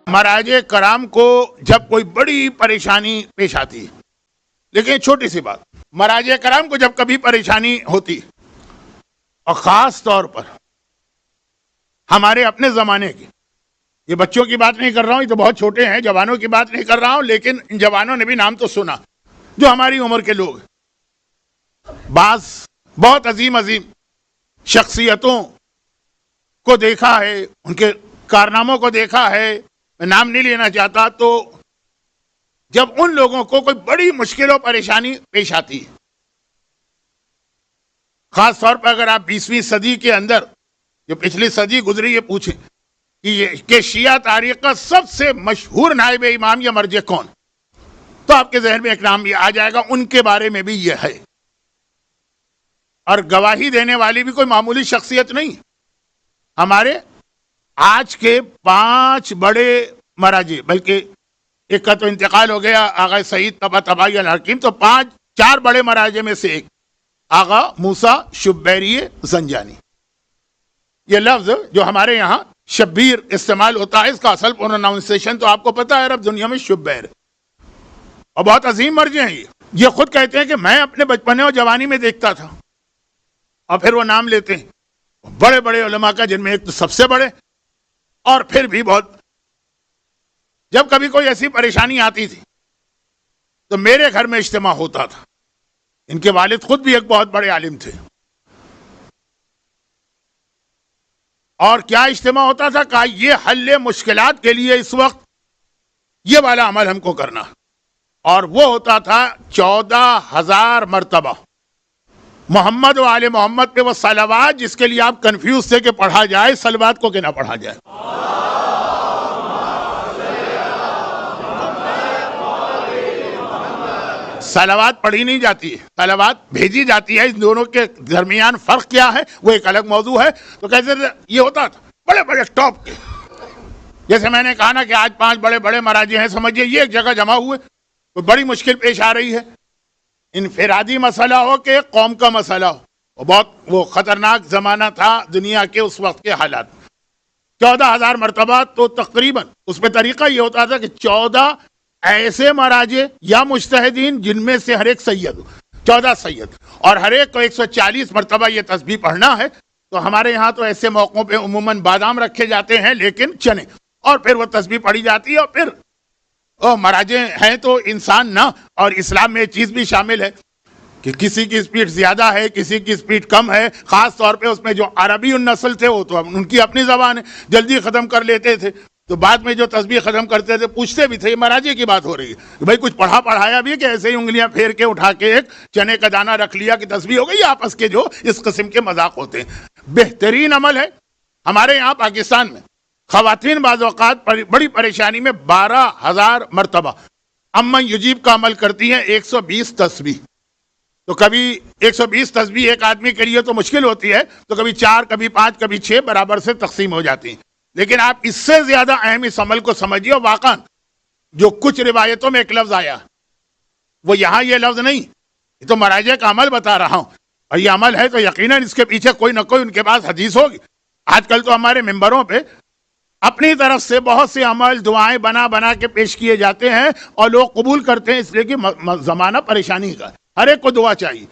مہاراج کرام کو جب کوئی بڑی پریشانی پیش آتی، لیکن چھوٹی سی بات، مہاراج کرام کو جب کبھی پریشانی ہوتی، اور خاص طور پر ہمارے اپنے زمانے کی، یہ بچوں کی بات نہیں کر رہا ہوں، یہ تو بہت چھوٹے ہیں، جوانوں کی بات نہیں کر رہا ہوں، لیکن ان جوانوں نے بھی نام تو سنا جو ہماری عمر کے لوگ، بعض بہت عظیم شخصیتوں کو دیکھا ہے، ان کے کارناموں کو دیکھا ہے، میں نام نہیں لینا چاہتا، تو جب ان لوگوں کو کوئی بڑی مشکل و پریشانی پیش آتی ہے، خاص طور پر اگر آپ 20ویں صدی کے اندر جو پچھلی صدی گزری یہ پوچھیں کہ شیعہ تاریخ کا سب سے مشہور نائب امام یا مرجع کون، تو آپ کے ذہن میں ایک نام بھی آ جائے گا، ان کے بارے میں بھی یہ ہے، اور گواہی دینے والی بھی کوئی معمولی شخصیت نہیں، ہمارے آج کے 5 بڑے مراجع، بلکہ ایک کا تو انتقال ہو گیا آغا سعید طباطبائی الحکیم، تو 4 بڑے مراجع میں سے ایک آغا موسیٰ شبیری زنجانی. یہ لفظ جو ہمارے یہاں شبیر استعمال ہوتا ہے، اس کا اصل پروناؤنسیشن تو آپ کو پتا ہے عرب دنیا میں شبیر، اور بہت عظیم مرجع ہیں یہ خود کہتے ہیں کہ میں اپنے بچپنے اور جوانی میں دیکھتا تھا، اور پھر وہ نام لیتے ہیں بڑے بڑے علماء کا، جن میں ایک تو سب سے بڑے، اور پھر بھی بہت، جب کبھی کوئی ایسی پریشانی آتی تھی تو میرے گھر میں اجتماع ہوتا تھا. ان کے والد خود بھی ایک بہت بڑے عالم تھے، اور کیا اجتماع ہوتا تھا، کہا یہ حل مشکلات کے لیے اس وقت یہ والا عمل ہم کو کرنا، اور وہ ہوتا تھا 14,000 مرتبہ محمد و آل محمد پہ وہ صلوات، جس کے لیے آپ کنفیوز تھے کہ پڑھا جائے صلوات کو کہ نہ پڑھا جائے. صلوات پڑھی نہیں جاتی ہے، صلوات بھیجی جاتی ہے، اس دونوں کے درمیان فرق کیا ہے وہ ایک الگ موضوع ہے. تو کیسے یہ ہوتا تھا بڑے بڑے ٹاپ کے، جیسے میں نے کہا نا کہ آج 5 بڑے بڑے مراجع ہیں، سمجھئے یہ ایک جگہ جمع ہوئے، تو بڑی مشکل پیش آ رہی ہے، انفرادی مسئلہ ہو کہ قوم کا مسئلہ ہو، وہ خطرناک زمانہ تھا دنیا کے اس وقت کے حالات. 14,000 مرتبہ، تو تقریباً اس میں طریقہ یہ ہوتا تھا کہ 14 ایسے مراجع یا مجتہدین جن میں سے ہر ایک سید ہو، 14 سید، اور ہر ایک کو 140 مرتبہ یہ تسبیح پڑھنا ہے. تو ہمارے ہاں تو ایسے موقعوں پہ عموماً بادام رکھے جاتے ہیں، لیکن چنے، اور پھر وہ تسبیح پڑھی جاتی ہے، اور پھر مراجع ہیں تو انسان نہ، اور اسلام میں یہ چیز بھی شامل ہے کہ کسی کی سپیڈ زیادہ ہے، کسی کی سپیڈ کم ہے، خاص طور پہ اس میں جو عربی النسل تھے وہ تو ان کی اپنی زبان ہے، جلدی ختم کر لیتے تھے، تو بعد میں جو تسبیح ختم کرتے تھے پوچھتے بھی تھے، یہ مراجع کی بات ہو رہی ہے بھائی کچھ پڑھا پڑھایا بھی کہ ایسے ہی انگلیاں پھیر کے اٹھا کے ایک چنے کا دانہ رکھ لیا کہ تسبیح ہو گئی. آپس کے جو اس قسم کے مذاق ہوتے ہیں، بہترین عمل ہے. ہمارے یہاں پاکستان میں خواتین بعض اوقات بڑی پریشانی میں 12,000 مرتبہ امن یجیب کا عمل کرتی ہیں، 120 تسبیح. تو کبھی 120 تسبیح ایک آدمی کے لیے تو مشکل ہوتی ہے، تو کبھی 4 کبھی 5 کبھی 6 برابر سے تقسیم ہو جاتی ہیں. لیکن آپ اس سے زیادہ اہم اس عمل کو سمجھیے، واقعا جو کچھ روایتوں میں ایک لفظ آیا وہ یہاں یہ لفظ نہیں، یہ تو مراجع کا عمل بتا رہا ہوں، اور یہ عمل ہے تو یقیناً اس کے پیچھے کوئی نہ کوئی ان کے پاس حدیث ہوگی. آج کل تو ہمارے ممبروں پہ اپنی طرف سے بہت سے عمل دعائیں بنا کے پیش کیے جاتے ہیں، اور لوگ قبول کرتے ہیں، اس لیے کہ زمانہ پریشانی کا، ہر ایک کو دعا چاہیے،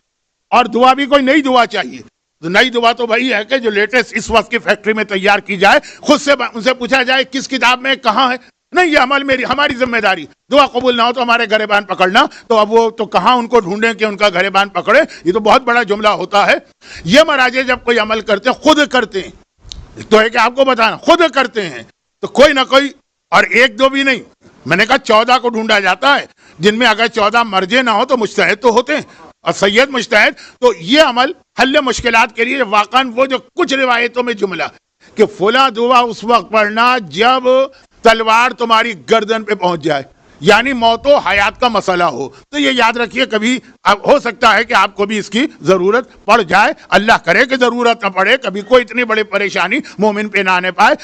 اور دعا بھی کوئی نئی دعا چاہیے. تو نئی دعا تو وہی ہے کہ جو لیٹسٹ اس وقت کی فیکٹری میں تیار کی جائے، خود سے ان سے پوچھا جائے کس کتاب میں کہاں ہے. نہیں، یہ عمل ہماری ذمہ داری، دعا قبول نہ ہو تو ہمارے گریبان پکڑنا، تو اب وہ تو کہاں ان کو ڈھونڈیں کہ ان کا گریبان پکڑے، یہ تو بہت بڑا جملہ ہوتا ہے. یہ مراجع جب کوئی عمل کرتے ہیں خود کرتے ہیں، تو ہے کہ آپ کو بتانا خود کرتے ہیں، تو کوئی نہ کوئی، اور 1 2 بھی نہیں، میں نے کہا 14 کو ڈھونڈا جاتا ہے، جن میں اگر 14 مرجع نہ ہو تو مجتہد تو ہوتے ہیں، اور سید مجتہد. تو یہ عمل حل مشکلات کے لیے واقعاً وہ جو کچھ روایتوں میں جملہ کہ فلاں دعا اس وقت پڑھنا جب تلوار تمہاری گردن پہ پہنچ جائے، یعنی موت و حیات کا مسئلہ ہو، تو یہ یاد رکھیے کبھی ہو سکتا ہے کہ آپ کو بھی اس کی ضرورت پڑ جائے. اللہ کرے کہ ضرورت نہ پڑے، کبھی کوئی اتنی بڑی پریشانی مومن پہ نہ آنے پائے.